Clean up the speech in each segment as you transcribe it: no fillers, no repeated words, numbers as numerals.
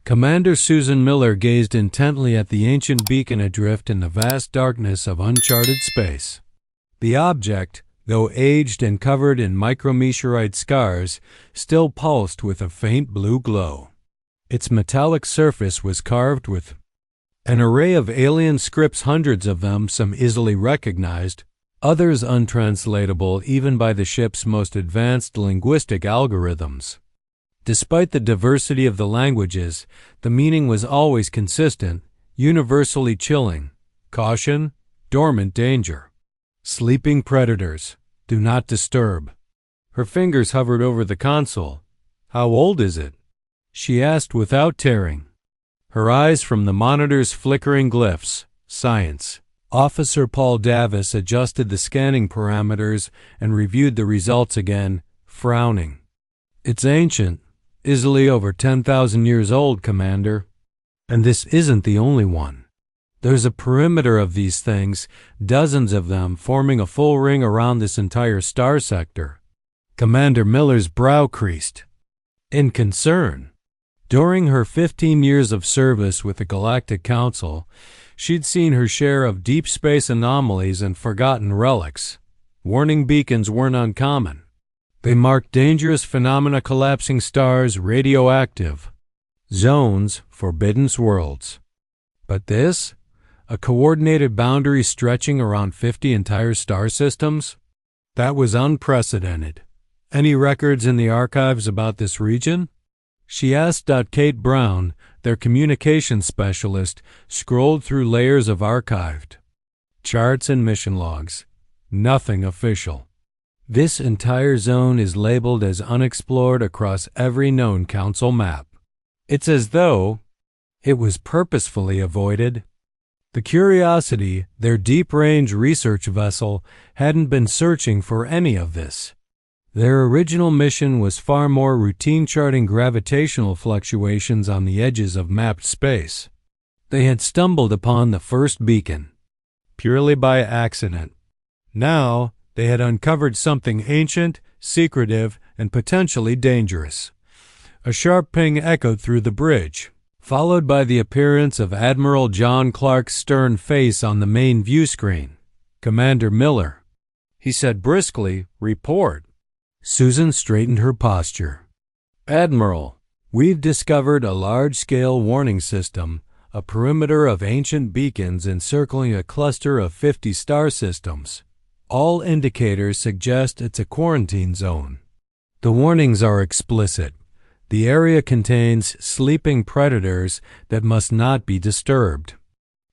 Commander Susan Miller gazed intently at the ancient beacon adrift in the vast darkness of uncharted space. The object, though aged and covered in micrometeorite scars, still pulsed with a faint blue glow. Its metallic surface was carved with an array of alien scripts, hundreds of them, some easily recognized, others untranslatable even by the ship's most advanced linguistic algorithms. Despite the diversity of the languages, the meaning was always consistent, universally chilling: caution, dormant danger. Sleeping predators, do not disturb. Her fingers hovered over the console. How old is it? She asked without tearing. Her eyes from the monitor's flickering glyphs. Science. Officer Paul Davis adjusted the scanning parameters and reviewed the results again, frowning. It's ancient. Easily over 10,000 years old, Commander. And this isn't the only one. There's a perimeter of these things, dozens of them forming a full ring around this entire star sector. Commander Miller's brow creased in concern. During her 15 years of service with the Galactic Council, she'd seen her share of deep space anomalies and forgotten relics. Warning beacons weren't uncommon. They marked dangerous phenomena: collapsing stars, radioactive zones, forbidden worlds. But this? A coordinated boundary stretching around 50 entire star systems? That was unprecedented. Any records in the archives about this region? She asked. Kate Brown, their communications specialist, scrolled through layers of archived charts and mission logs. Nothing official. This entire zone is labeled as unexplored across every known council map. It's as though it was purposefully avoided. The Curiosity, their deep-range research vessel, hadn't been searching for any of this. Their original mission was far more routine, charting gravitational fluctuations on the edges of mapped space. They had stumbled upon the first beacon purely by accident. Now, they had uncovered something ancient, secretive, and potentially dangerous. A sharp ping echoed through the bridge, followed by the appearance of Admiral John Clark's stern face on the main view screen. Commander Miller, he said briskly, report. Susan straightened her posture. Admiral, we've discovered a large-scale warning system, a perimeter of ancient beacons encircling a cluster of 50 star systems. All indicators suggest it's a quarantine zone. The warnings are explicit. The area contains sleeping predators that must not be disturbed.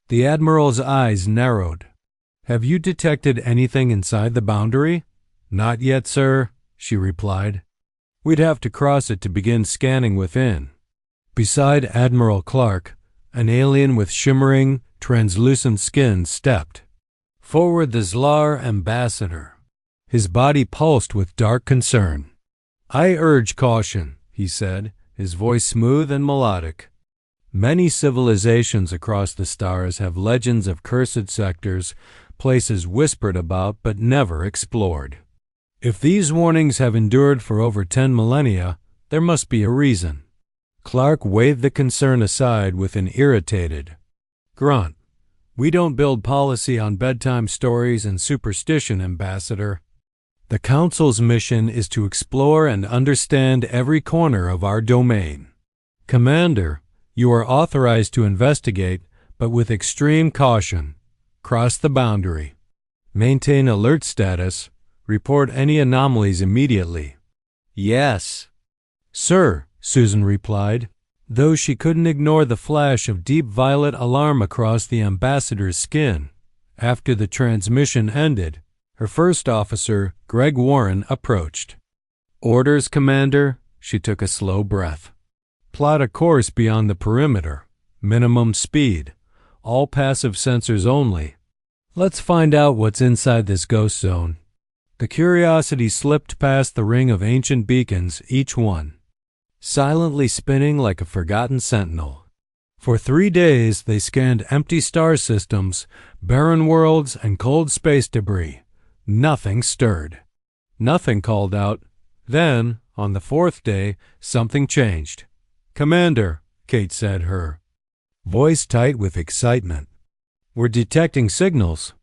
The Admiral's eyes narrowed. Have you detected anything inside the boundary? Not yet, sir, she replied. We'd have to cross it to begin scanning within. Beside Admiral Clark, an alien with shimmering, translucent skin stepped. Forward the Zlar ambassador. His body pulsed with dark concern. I urge caution, he said, his voice smooth and melodic. Many civilizations across the stars have legends of cursed sectors, places whispered about but never explored. If these warnings have endured for over 10 millennia, there must be a reason. Clark waved the concern aside with an irritated grunt. We don't build policy on bedtime stories and superstition, Ambassador. The Council's mission is to explore and understand every corner of our domain. Commander, you are authorized to investigate, but with extreme caution. Cross the boundary. Maintain alert status. Report any anomalies immediately. Yes. Sir, Susan replied, though she couldn't ignore the flash of deep violet alarm across the ambassador's skin. After the transmission ended, her first officer, Greg Warren, approached. Orders, Commander? She took a slow breath. Plot a course beyond the perimeter. Minimum speed. All passive sensors only. Let's find out what's inside this ghost zone. The Curiosity slipped past the ring of ancient beacons, each one silently spinning like a forgotten sentinel. For 3 days they scanned empty star systems, barren worlds, and cold space debris. Nothing stirred. Nothing called out. Then, on the 4th day, something changed. Commander, Kate said, her voice tight with excitement. "We're detecting signals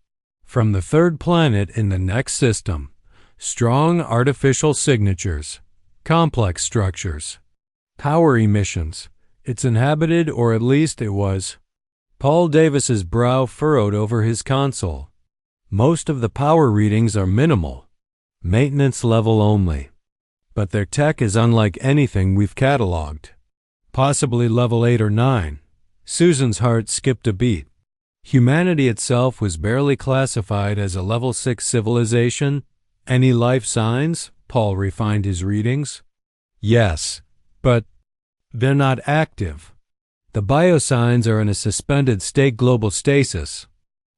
from the third planet in the next system. Strong artificial signatures, complex structures, power emissions. It's inhabited, or at least it was." Paul Davis's brow furrowed over his console. "Most of the power readings are minimal, maintenance level only. But their tech is unlike anything we've cataloged. Possibly level 8 or 9. Susan's heart skipped a beat. Humanity itself was barely classified as a level 6 civilization. Any life signs? Paul refined his readings. Yes, but they're not active. The biosigns are in a suspended state global stasis.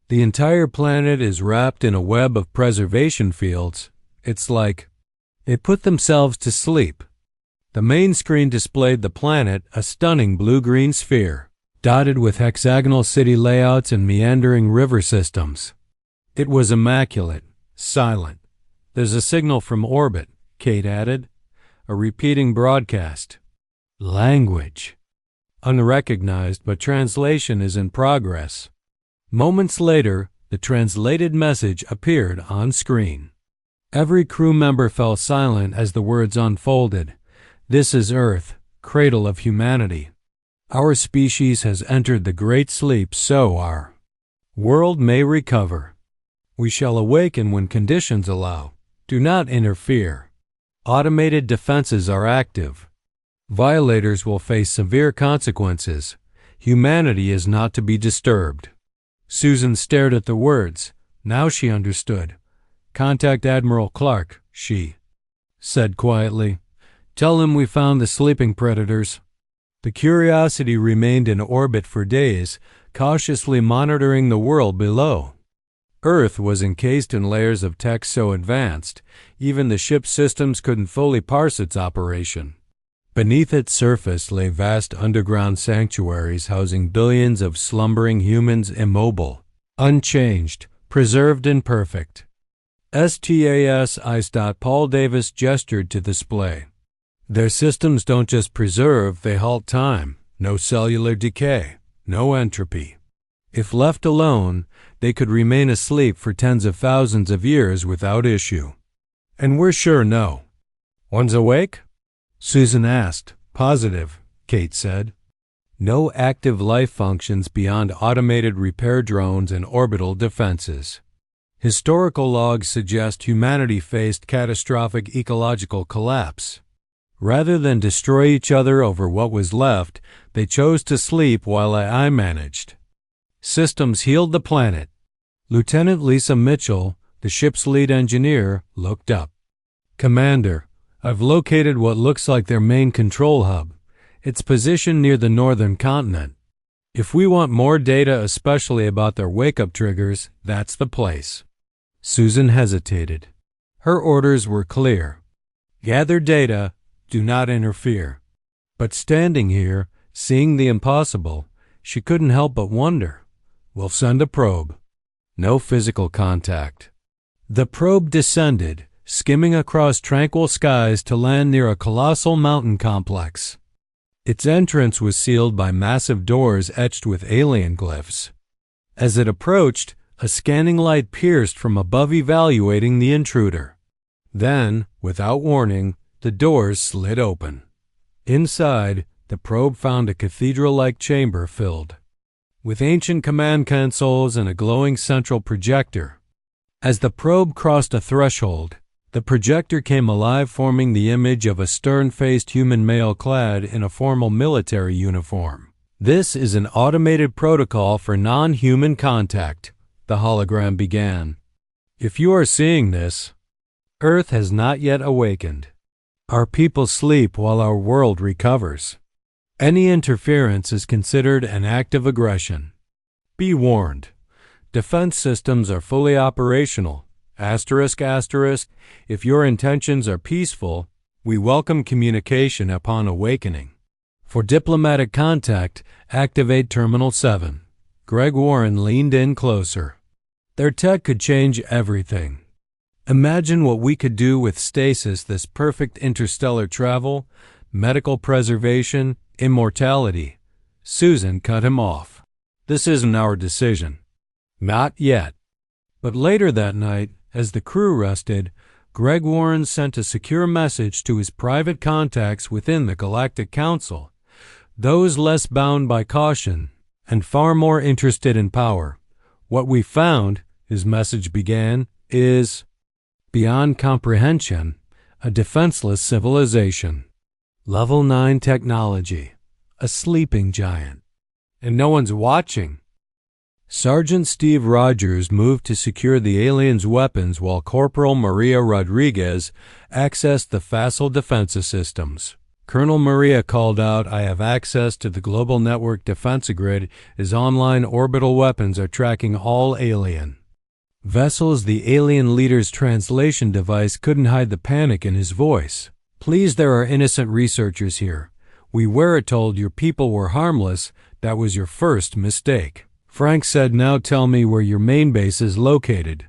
The entire planet is wrapped in a web of preservation fields. It's like they put themselves to sleep. The main screen displayed the planet, a stunning blue-green sphere, dotted with hexagonal city layouts and meandering river systems. It was immaculate, silent. "There's a signal from orbit," Kate added. "A repeating broadcast. Language. Unrecognized, but translation is in progress." Moments later, the translated message appeared on screen. Every crew member fell silent as the words unfolded. "This is Earth, cradle of humanity. Our species has entered the great sleep, so our world may recover. We shall awaken when conditions allow. Do not interfere. Automated defenses are active. Violators will face severe consequences. Humanity is not to be disturbed." Susan stared at the words. Now she understood. "Contact Admiral Clark," she said quietly. "Tell him we found the sleeping predators." The Curiosity remained in orbit for days, cautiously monitoring the world below. Earth was encased in layers of tech so advanced, even the ship's systems couldn't fully parse its operation. Beneath its surface lay vast underground sanctuaries housing billions of slumbering humans, immobile, unchanged, preserved and perfect. STAS. Paul Davis gestured to the display. "Their systems don't just preserve, they halt time. No cellular decay, no entropy. If left alone, they could remain asleep for tens of thousands of years without issue." "And we're sure no one's awake?" Susan asked. "Positive," Kate said. "No active life functions beyond automated repair drones and orbital defenses. Historical logs suggest humanity faced catastrophic ecological collapse. Rather than destroy each other over what was left, they chose to sleep while I managed. Systems healed the planet." Lieutenant Lisa Mitchell, the ship's lead engineer, looked up. "Commander, I've located what looks like their main control hub. It's positioned near the northern continent. If we want more data, especially about their wake-up triggers, that's the place." Susan hesitated. Her orders were clear. Gather data, do not interfere. But standing here, seeing the impossible, she couldn't help but wonder. "We'll send a probe." No physical contact. The probe descended, skimming across tranquil skies to land near a colossal mountain complex. Its entrance was sealed by massive doors etched with alien glyphs. As it approached, a scanning light pierced from above, evaluating the intruder. Then, without warning, the doors slid open. Inside, the probe found a cathedral-like chamber filled with ancient command consoles and a glowing central projector. As the probe crossed a threshold, the projector came alive, forming the image of a stern-faced human male clad in a formal military uniform. "This is an automated protocol for non-human contact," the hologram began. "If you are seeing this, Earth has not yet awakened. Our people sleep while our world recovers. Any interference is considered an act of aggression. Be warned. Defense systems are fully operational. Asterisk, asterisk, if your intentions are peaceful, we welcome communication upon awakening. For diplomatic contact, activate Terminal 7. Greg Warren leaned in closer. Their tech could change everything. Imagine what we could do with stasis, this perfect interstellar travel, medical preservation, immortality. Susan cut him off. This isn't our decision. Not yet. But later that night, as the crew rested, Greg Warren sent a secure message to his private contacts within the Galactic Council, those less bound by caution and far more interested in power. What we found, his message began, is, beyond comprehension, a defenseless civilization. Level 9 technology, a sleeping giant. And no one's watching. Sergeant Steve Rogers moved to secure the aliens' weapons while Corporal Maria Rodriguez accessed the facile defensive systems. Colonel Maria called out, "I have access to the global network defense grid as online orbital weapons are tracking all alien vessels." The alien leader's translation device couldn't hide the panic in his voice. "Please, there are innocent researchers here. We were told your people were harmless. That was your first mistake." Frank said, "Now tell me where your main base is located."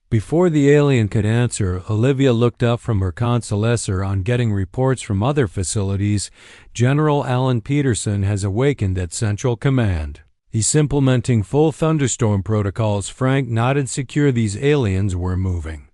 Before the alien could answer, Olivia looked up from her consolescence on getting reports from other facilities. General Alan Peterson has awakened at Central Command. He's implementing full thunderstorm protocols. Frank nodded. Secure. These aliens were moving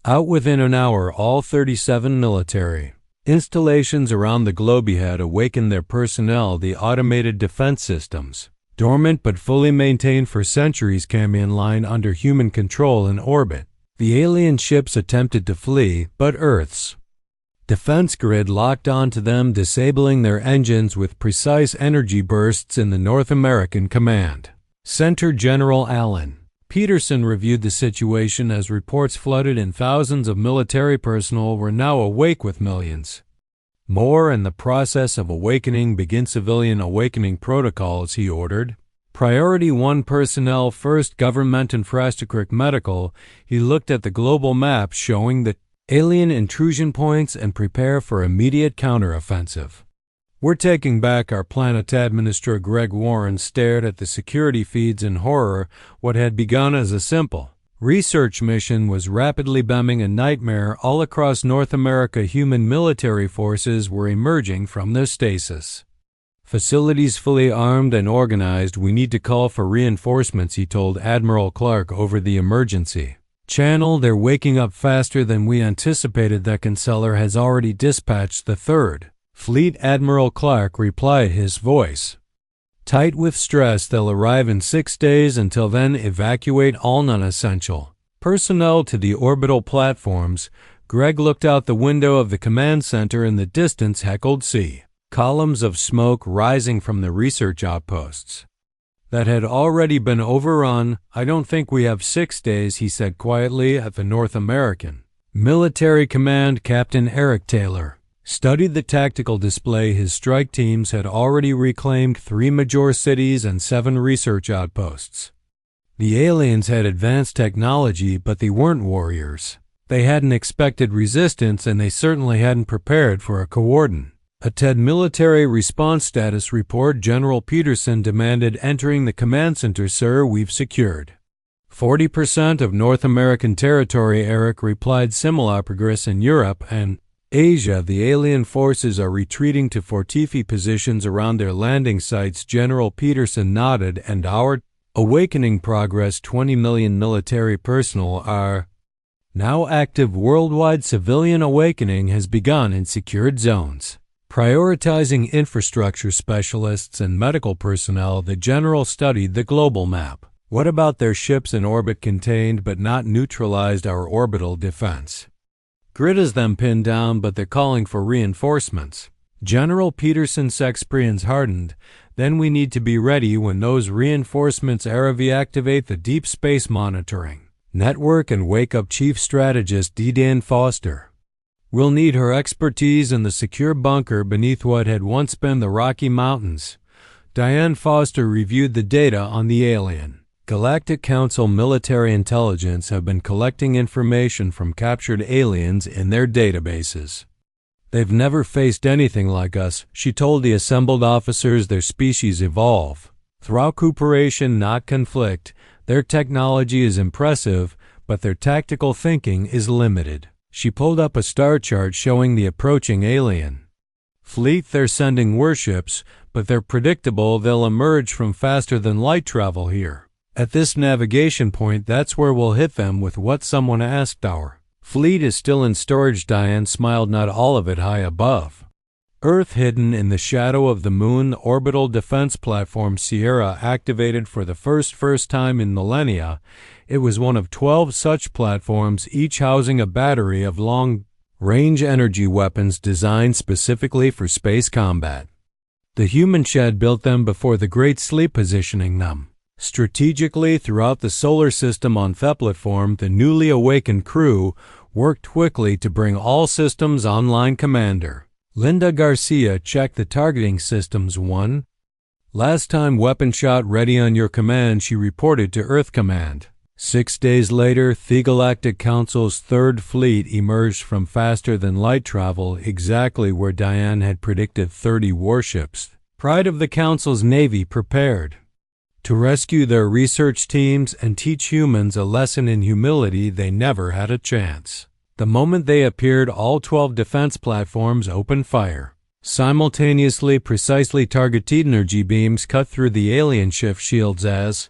out within an hour. All 37 military installations around the globe had awakened their personnel. The automated defense systems, dormant but fully maintained for centuries, came in line under human control in orbit. The alien ships attempted to flee, but Earth's defense grid locked onto them, disabling their engines with precise energy bursts in the North American Command Center. General Alan Peterson reviewed the situation as reports flooded in. Thousands of military personnel were now awake, with millions more in the process of awakening. Begin civilian awakening protocols, he ordered. Priority 1 personnel first, government infrastructure medical. He looked at the global map showing the alien intrusion points and prepare for immediate counteroffensive. "We're taking back our planet." Administrator Greg Warren stared at the security feeds in horror. What had begun as a simple research mission was rapidly becoming a nightmare. All across North America, human military forces were emerging from their stasis facilities, fully armed and organized. "We need to call for reinforcements," he told Admiral Clark over the emergency channel. "They're waking up faster than we anticipated." "That Canceller has already dispatched the 3rd Fleet," Admiral Clark replied, his voice tight with stress. "They'll arrive in 6 days. Until then, evacuate all non-essential personnel to the orbital platforms." Greg looked out the window of the command center. In the distance, heckled sea columns of smoke rising from the research outposts that had already been overrun. "I don't think we have 6 days," he said quietly. At the North American Military Command, Captain Eric Taylor studied the tactical display. His strike teams had already reclaimed 3 major cities and 7 research outposts. The aliens had advanced technology, but they weren't warriors. They hadn't expected resistance, and they certainly hadn't prepared for a coordinated military response. Status report. General Peterson demanded, entering the command center. "Sir, we've secured 40% of North American territory." Eric replied, "Similar progress in Europe and Asia. The alien forces are retreating to fortified positions around their landing sites." General Peterson nodded. "And our awakening progress. 20 million military personnel are now active worldwide. Civilian awakening has begun in secured zones, prioritizing infrastructure specialists and medical personnel." The general studied the global map. "What about their ships in orbit? Contained but not neutralized our orbital defense grid has them pinned down, but they're calling for reinforcements." General Peterson's expression hardened. "Then we need to be ready when those reinforcements arrive. Activate the deep space monitoring network and wake up Chief Strategist Dan Foster. We'll need her expertise in the secure bunker beneath what had once been the Rocky Mountains." Diane Foster reviewed the data on the alien Galactic Council military intelligence have been collecting information from captured aliens in their databases. "They've never faced anything like us," she told the assembled officers. "Their species evolve through cooperation, not conflict. Their technology is impressive, but their tactical thinking is limited." She pulled up a star chart showing the approaching alien fleet. They're sending warships, but they're predictable. They'll emerge from faster-than-light travel here. At this navigation point, that's where we'll hit them with what someone asked. Our fleet is still in storage. Diane smiled. Not all of it high above Earth, hidden in the shadow of the moon. The orbital defense platform Sierra activated for the first time in millennia. It was one of 12 such platforms, each housing a battery of long-range energy weapons designed specifically for space combat. The human shed built them before the Great Sleep, positioning them strategically throughout the solar system. On the platform, the newly awakened crew worked quickly to bring all systems online. Commander Linda Garcia checked the targeting systems. Last time weapon shot ready on your command, she reported to Earth Command. 6 days later, the Galactic Council's Third Fleet emerged from faster-than-light travel, exactly where Diane had predicted. 30 warships. Pride of the Council's Navy prepared to rescue their research teams and teach humans a lesson in humility. They never had a chance. The moment they appeared, all 12 defense platforms opened fire. Simultaneously, precisely targeted energy beams cut through the alien ship shields as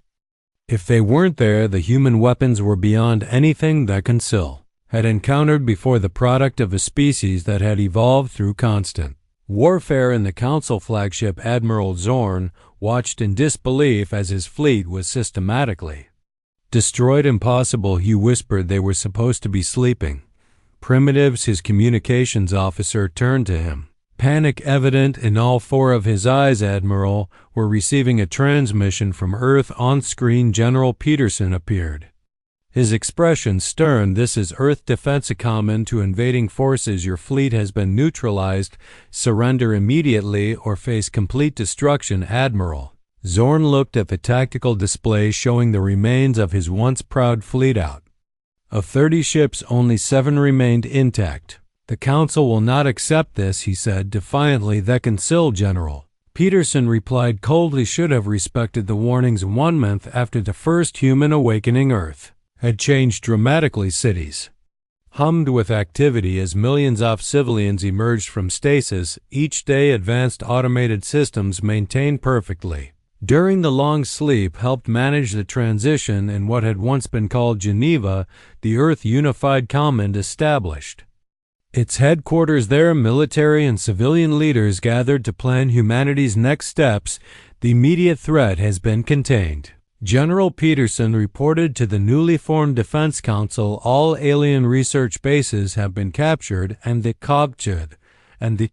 if they weren't there. The human weapons were beyond anything that Consil had encountered before, the product of a species that had evolved through constant warfare. In the Council flagship, Admiral Zorn watched in disbelief as his fleet was systematically destroyed. Impossible, he whispered. They were supposed to be sleeping. Primitives. His communications officer turned to him, panic evident in all 4 of his eyes. Admiral, we're receiving a transmission from Earth. On screen, General Peterson appeared, his expression stern. This is Earth Defense Command to invading forces. Your fleet has been neutralized. Surrender immediately or face complete destruction. Admiral Zorn looked at the tactical display showing the remains of his once proud fleet. Out of 30 ships, only 7 remained intact. The Council will not accept this, he said defiantly. The Consil. General Peterson replied coldly, should have respected the warnings. 1 month after the first human awakening, Earth had changed dramatically. Cities hummed with activity as millions of civilians emerged from stasis. Each day, advanced automated systems maintained perfectly during the long sleep helped manage the transition in what had once been called Geneva. The Earth Unified Command established its headquarters there. Military and civilian leaders gathered to plan humanity's next steps. The immediate threat has been contained. General Peterson reported to the newly formed Defense Council. All alien research bases have been captured and the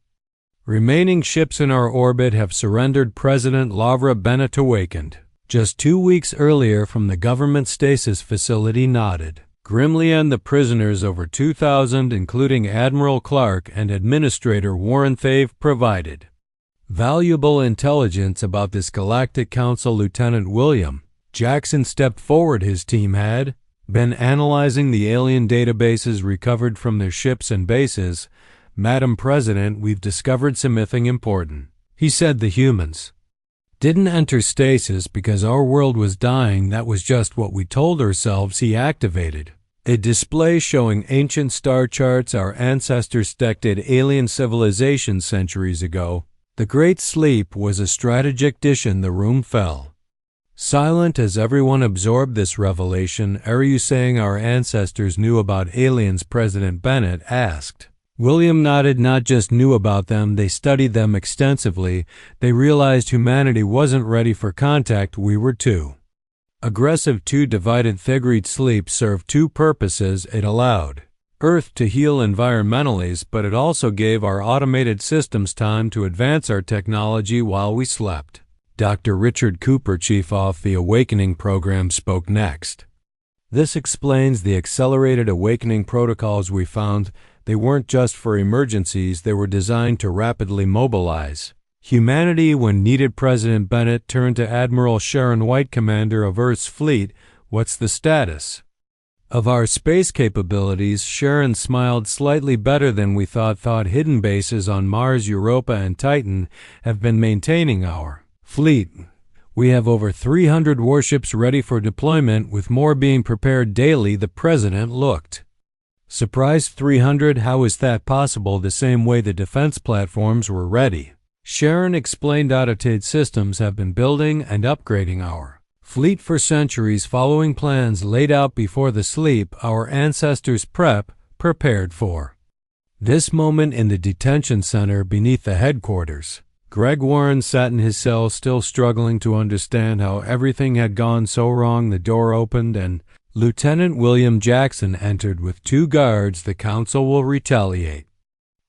remaining ships in our orbit have surrendered. President Lavra Bennett, awakened just 2 weeks earlier from the government stasis facility, nodded grimly, and the prisoners, over 2,000, including Admiral Clark and Administrator Warren, they've provided valuable intelligence about this Galactic Council. Lieutenant William Jackson stepped forward. His team had been analyzing the alien databases recovered from their ships and bases. Madam President, we've discovered something important, he said. The humans didn't enter stasis because our world was dying. That was just what we told ourselves. He activated a display showing ancient star charts our ancestors detected alien civilizations centuries ago. The Great Sleep was a strategic decision. The room fell silent as everyone absorbed this revelation. Are you saying our ancestors knew about aliens? President Bennett asked. William nodded. Not just knew about them, they studied them extensively. They realized humanity wasn't ready for contact. We were too aggressive, too divided. The Great Sleep served 2 purposes. It allowed Earth to heal environmentally, but it also gave our automated systems time to advance our technology while we slept. Dr. Richard Cooper, chief of the Awakening Program, spoke next. This explains the accelerated awakening protocols we found. They weren't just for emergencies, they were designed to rapidly mobilize humanity when needed. President Bennett turned to Admiral Sharon White, commander of Earth's fleet. What's the status of our space capabilities? Sharon smiled. Slightly better than we thought. Hidden bases on Mars, Europa, and Titan have been maintaining our fleet. We have over 300 warships ready for deployment, with more being prepared daily. The president looked Surprise 300, how is that possible? The same way the defense platforms were ready. Sharon explained automated systems have been building and upgrading our fleet for centuries, following plans laid out before the sleep our ancestors prepared for. This moment in the detention center beneath the headquarters. Greg Warren sat in his cell, still struggling to understand how everything had gone so wrong. The door opened and Lieutenant William Jackson entered with 2 guards. The council will retaliate.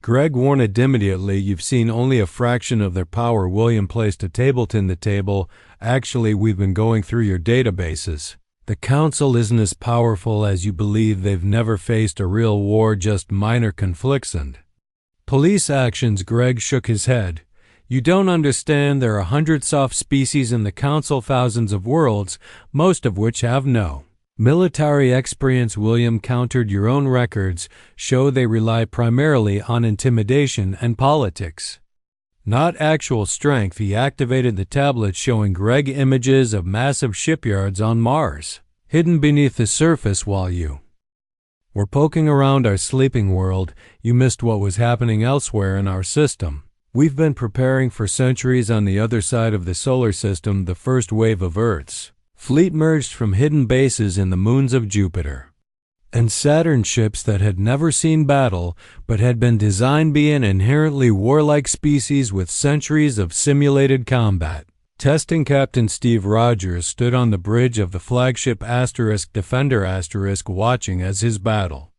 Greg warned immediately, you've seen only a fraction of their power. William placed a tableton the table. Actually, we've been going through your databases. The council isn't as powerful as you believe. They've never faced a real war, just minor conflicts and police actions. Greg shook his head. You don't understand. There are 100 soft species in the council, thousands of worlds, most of which have no military experience. William countered, your own records show they rely primarily on intimidation and politics, not actual strength. He activated the tablet, showing Greg images of massive shipyards on Mars, hidden beneath the surface. While you were poking around our sleeping world, you missed what was happening elsewhere in our system. We've been preparing for centuries on the other side of the solar system. The first wave of Earth's fleet merged from hidden bases in the moons of Jupiter and Saturn, ships that had never seen battle but had been designed to be an inherently warlike species with centuries of simulated combat. Testing Captain Steve Rogers stood on the bridge of the flagship Defender watching as his battle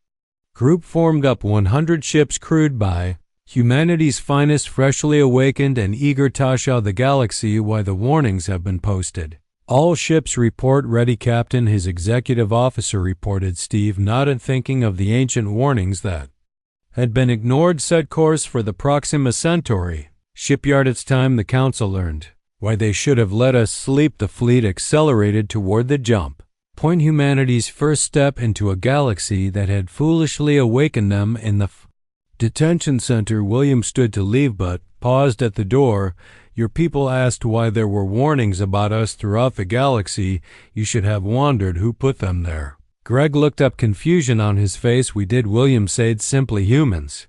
group formed up. 100 ships crewed by humanity's finest, freshly awakened and eager to show the galaxy why the warnings have been posted. All ships report ready, Captain, his executive officer reported. Steve nodded, thinking of the ancient warnings that had been ignored. Set course for the Proxima Centauri shipyard. It's time. The council learned why they should have let us sleep. The fleet accelerated toward the jump point, humanity's first step into a galaxy that had foolishly awakened them. In the detention center, William stood to leave but paused at the door. Your people asked why there were warnings about us throughout the galaxy. You should have wondered who put them there. Greg looked up, confusion on his face. We did, William said simply. Humans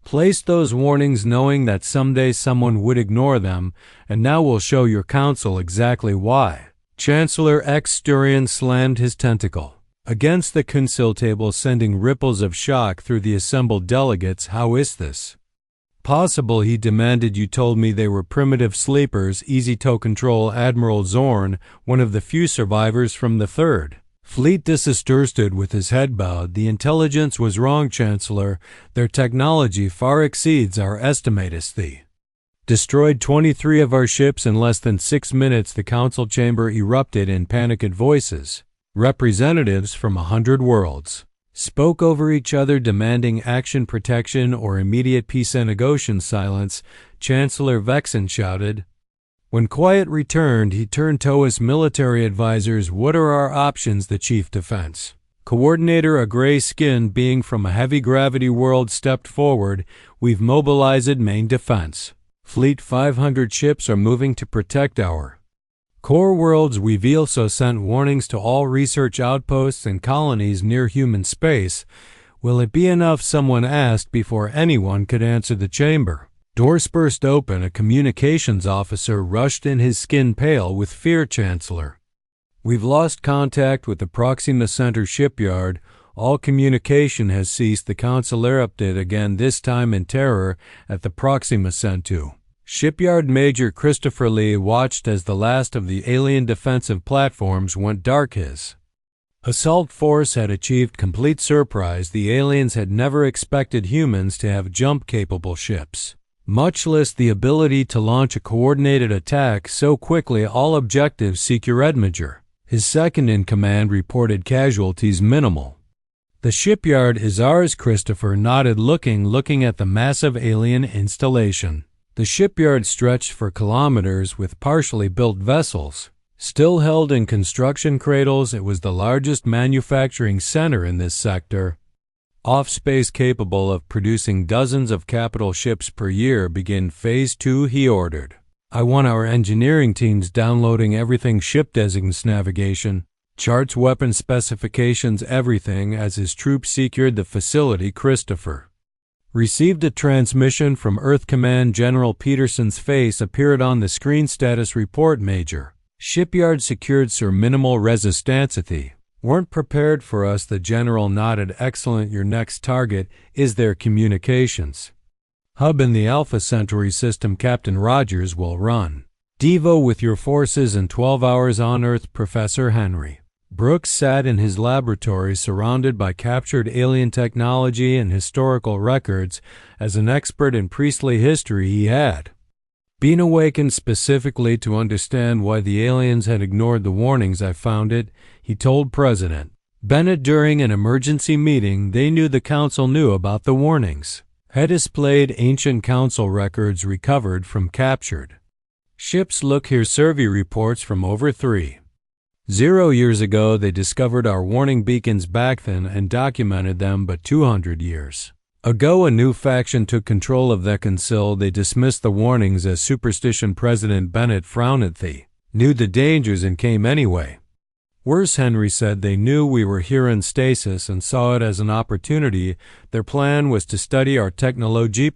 placed those warnings knowing that someday someone would ignore them, and now we'll show your council exactly why. Chancellor X Sturian slammed his tentacle against the council table, sending ripples of shock through the assembled delegates. How is this possible? He demanded. You told me they were primitive sleepers, easy to control. Admiral Zorn, one of the few survivors from the Third Fleet, disinterested with his head bowed. The intelligence was wrong, Chancellor. Their technology far exceeds our estimates. They destroyed 23 of our ships in less than 6 minutes. The council chamber erupted in panicked voices. Representatives from 100 worlds spoke over each other, demanding action, protection, or immediate peace and negotiation. Silence. Chancellor Vexen shouted. When quiet returned, he turned to his military advisors. What are our options? The chief defense coordinator, a gray-skinned being from a heavy-gravity world, stepped forward. We've mobilized main defense fleet. 500 ships are moving to protect our core worlds. We've also sent warnings to all research outposts and colonies near human space. Will it be enough? Someone asked before anyone could answer. The chamber doors burst open. A communications officer rushed in, his skin pale with fear. Chancellor, we've lost contact with the Proxima Center shipyard. All communication has ceased. The council erupted again, this time in terror at the Proxima Center shipyard. Major Christopher Lee watched as the last of the alien defensive platforms went dark. His assault force had achieved complete surprise. The aliens had never expected humans to have jump-capable ships, much less the ability to launch a coordinated attack so quickly. All objectives secure. Edmager, his second-in-command, reported casualties minimal. The shipyard is ours. Christopher nodded, looking at the massive alien installation. The shipyard stretched for kilometers with partially built vessels still held in construction cradles. It was the largest manufacturing center in this sector. Off space, capable of producing dozens of capital ships per year. Begin Phase 2, he ordered. I want our engineering teams downloading everything. Ship designates navigation Charts weapon specifications, everything, as his troops secured the facility. Christopher received a transmission from Earth Command. General Peterson's face appeared on the screen. Status report, Major. Shipyard secured, sir. Minimal resistance. Weren't prepared for us. The general nodded. Excellent. Your next target is their communications hub in the Alpha Centauri system. Captain Rogers will run Devo with your forces in 12 hours on Earth. Professor Henry Brooks sat in his laboratory surrounded by captured alien technology and historical records. As an expert in priestly history, he had been awakened specifically to understand why the aliens had ignored the warnings. I found it, he told President Bennett during an emergency meeting. They knew the council knew about the warnings. Had displayed ancient council records recovered from captured ships. Look here, survey reports from over 3,000 years ago. They discovered our warning beacons back then and documented them, but 200 years ago a new faction took control of the council. They dismissed the warnings as superstition. President Bennett frowned at knew the dangers and came anyway. Worse, Henry said. They knew we were here in stasis and saw it as an opportunity. Their plan was to study our technology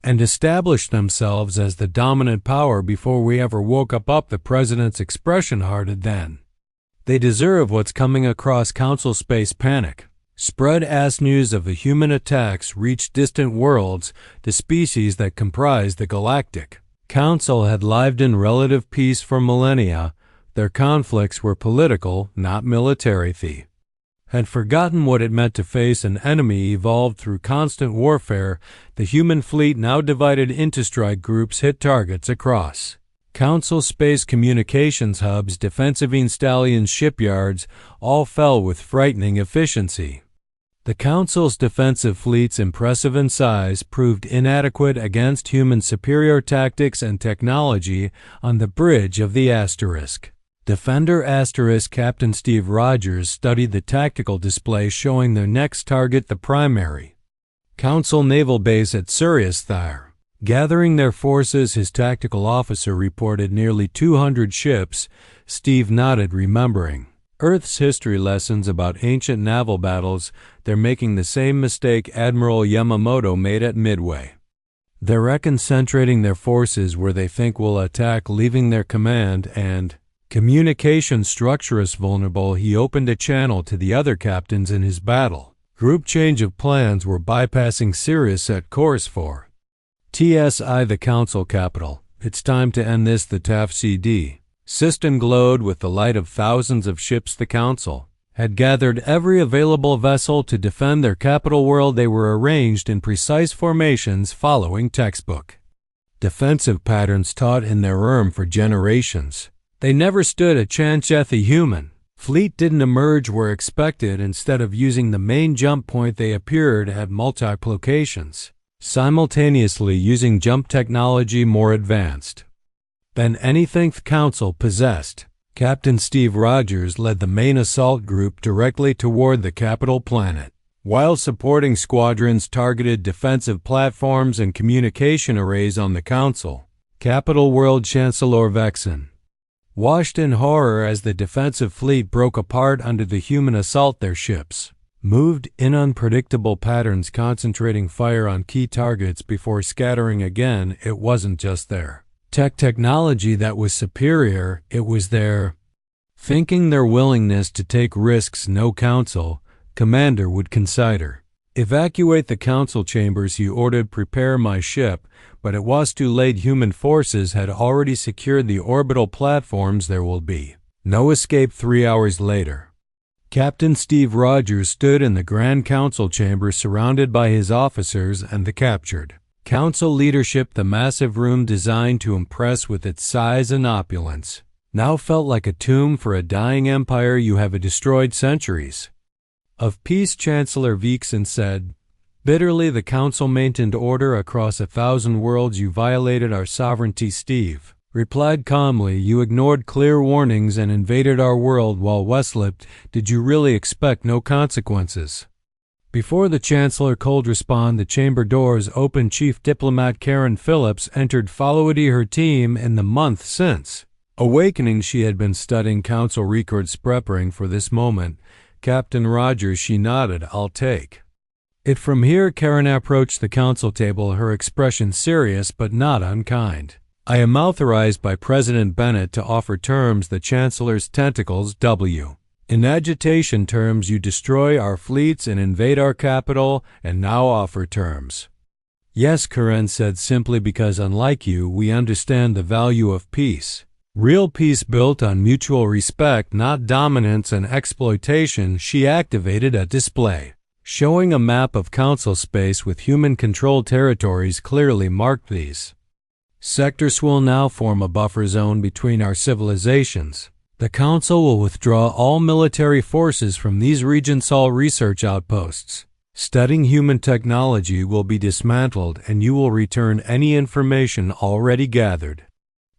and establish themselves as the dominant power before we ever woke up. The president's expression hardened. Then they deserve what's coming. Across council space panic spread as news of the human attacks reached distant worlds. The species that comprised the Galactic Council had lived in relative peace for millennia. Their conflicts were political, not military. They had forgotten what it meant to face an enemy evolved through constant warfare. The human fleet, now divided into strike groups, hit targets across council space communications hubs, defensive stallion shipyards, all fell with frightening efficiency. The council's defensive fleets, impressive in size, proved inadequate against human superior tactics and technology. On the bridge of the Asterisk Defender Captain Steve Rogers studied the tactical display showing their next target, the primary Council naval base at Sirius. Gathering their forces, his tactical officer reported nearly 200 ships. Steve nodded, remembering Earth's history lessons about ancient naval battles. They're making the same mistake Admiral Yamamoto made at Midway. They're concentrating their forces where they think will attack, leaving their command and communication structures vulnerable. He opened a channel to the other captains in his battle group. Change of plans. Were bypassing Sirius, set course for TSI, the council capital. It's time to end this. The TAF CD system glowed with the light of thousands of ships. The council had gathered every available vessel to defend their capital world. They were arranged in precise formations following textbook defensive patterns taught in their for generations. They never stood a chance. The human fleet didn't emerge where expected. Instead of using the main jump point, they appeared at multiplications, simultaneously using jump technology more advanced than anything the council possessed. Captain Steve Rogers led the main assault group directly toward the capital planet, while supporting squadrons targeted defensive platforms and communication arrays on the council capital world. Chancellor Vexen washed in horror as the defensive fleet broke apart under the human assault. Their ships moved in unpredictable patterns, concentrating fire on key targets before scattering again. It wasn't just their technology that was superior, it was their thinking, their willingness to take risks no council commander would consider. Evacuate the council chambers, he ordered. Prepare my ship, but it was too late. Human forces had already secured the orbital platforms. There will be no escape. 3 hours later, Captain Steve Rogers stood in the Grand Council chamber surrounded by his officers and the captured council leadership. The massive room, designed to impress with its size and opulence, now felt like a tomb for a dying empire. You have destroyed centuries of peace, Chancellor Vexen said bitterly. The council maintained order across 1,000 worlds. You violated our sovereignty. Steve replied calmly. You ignored clear warnings and invaded our world while Westlipped. Did you really expect no consequences? Before the Chancellor could respond, the chamber doors opened. Chief Diplomat Karen Phillips entered, followed her team in the month since Awakening, she had been studying council records preparing for this moment. Captain Rogers, she nodded. I'll take it from here. Karen approached the council table, her expression serious but not unkind. I am authorized by President Bennett to offer terms. The Chancellor's tentacles. W. In agitation terms, you destroy our fleets and invade our capital, and now offer terms. Yes, Karen said simply, because unlike you, we understand the value of peace. Real peace built on mutual respect, not dominance and exploitation. She activated a display, showing a map of council space with human-controlled territories clearly marked. These sectors will now form a buffer zone between our civilizations. The council will withdraw all military forces from these regions. All research outposts studying human technology will be dismantled, and you will return any information already gathered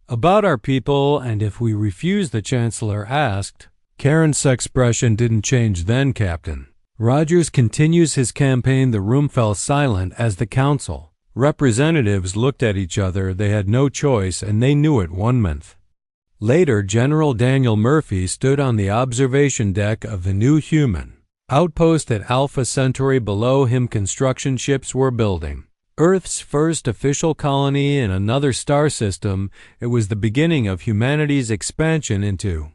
about our people. And if we refuse, the Chancellor asked. Karen's expression didn't change then. Captain Rogers continues his campaign. The room fell silent as the council representatives looked at each other. They had no choice, and they knew it. 1 month later, General Daniel Murphy stood on the observation deck of the new human outpost at Alpha Centauri. Below him, construction ships were building Earth's first official colony in another star system. It was the beginning of humanity's expansion into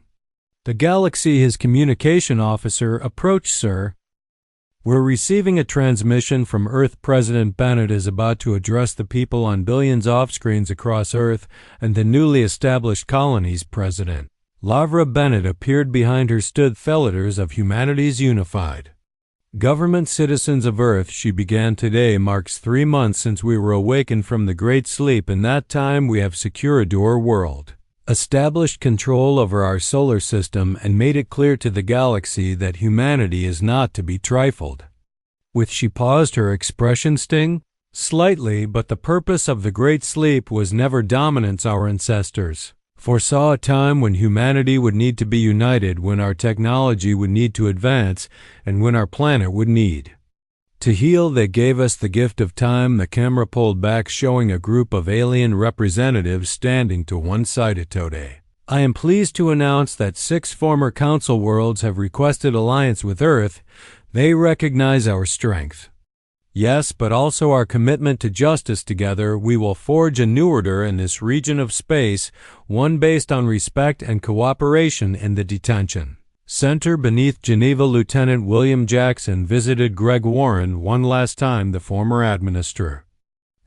the galaxy. His communication officer approached. Sir, we're receiving a transmission from Earth. President Bennett is about to address the people on billions off screens across Earth and the newly established colonies. President Lavra Bennett appeared. Behind her stood Feliders of humanity's unified government. Citizens of Earth, she began. Today marks 3 months since we were awakened from the great sleep. In that time we have secured our world, established control over our solar system, and made it clear to the galaxy that humanity is not to be trifled with. She paused, her expression sting slightly, but the purpose of the great sleep was never dominance. Our ancestors foresaw a time when humanity would need to be united, when our technology would need to advance, and when our planet would need to heal. They gave us the gift of time. The camera pulled back, showing a group of alien representatives standing to one side. Tode, I am pleased to announce that 6 former council worlds have requested alliance with Earth. They recognize our strength, yes, but also our commitment to justice. Together, we will forge a new order in this region of space, one based on respect and cooperation. In the detention center beneath Geneva, Lieutenant William Jackson visited Greg Warren one last time. The former administrator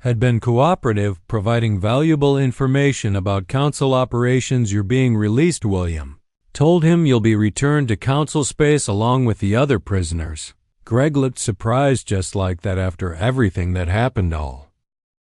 had been cooperative, providing valuable information about council operations. You're being released, William told him. You'll be returned to council space along with the other prisoners. Greg looked surprised. Just like that, after everything that happened, all